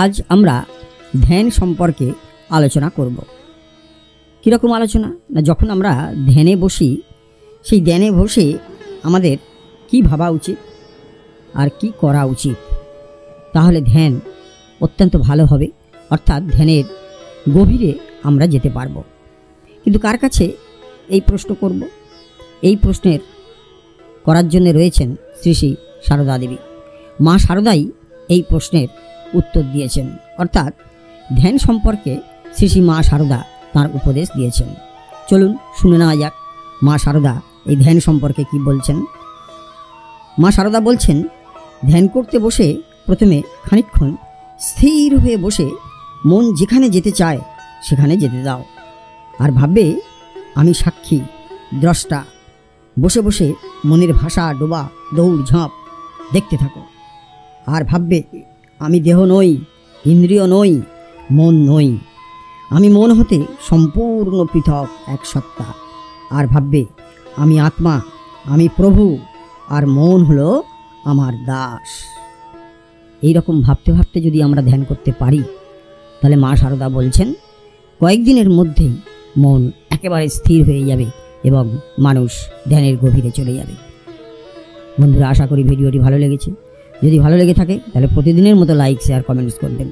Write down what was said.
আজ আমরা ধ্যান সম্পর্কে আলোচনা করব। কীরকম আলোচনা না, যখন আমরা ধ্যানে বসি, সেই ধ্যানে বসে আমাদের কি ভাবা উচিত আর কি করা উচিত, তাহলে ধ্যান অত্যন্ত ভালো হবে, অর্থাৎ ধ্যানের গভীরে আমরা যেতে পারব। কিন্তু কার কাছে এই প্রশ্ন করব? এই প্রশ্নের করার জন্য রয়েছেন শ্রী শ্রী সারদা দেবী। মা সারদাই এই প্রশ্নের উত্তর দিয়েছেন, অর্থাৎ ধ্যান সম্পর্কে শ্রী শ্রী মা সারদা তাঁর উপদেশ দিয়েছেন। চলুন শুনে নেওয়া যাক মা সারদা এই ধ্যান সম্পর্কে কি বলছেন। মা সারদা বলছেন, ধ্যান করতে বসে প্রথমে খানিকক্ষণ স্থির হয়ে বসে মন যেখানে যেতে চায় সেখানে যেতে দাও, আর ভাববে আমি সাক্ষী, দ্রষ্টা। বসে বসে মনের ভাষা, ডোবা, দৌড় ঝাঁপ দেখতে থাকো। আর ভাববে আমি দেহ নই, ইন্দ্রিয় নই, মন নই, আমি মন হতে সম্পূর্ণ পৃথক এক সত্তা। আর ভাববে আমি আত্মা, আমি প্রভু, আর মন হলো আমার দাস। এই রকম ভাবতে ভাবতে যদি আমরা ধ্যান করতে পারি, তাহলে মা সারদা বলছেন কয়েকদিনের মধ্যেই মন একেবারে স্থির হয়ে যাবে এবং মানুষ ধ্যানের গভীরে চলে যাবে। বন্ধুরা, আশা করি ভিডিওটি ভালো লেগেছে। যদি ভালো লেগে থাকে তাহলে প্রতিদিনের মতো লাইক, শেয়ার, কমেন্টস করবেন।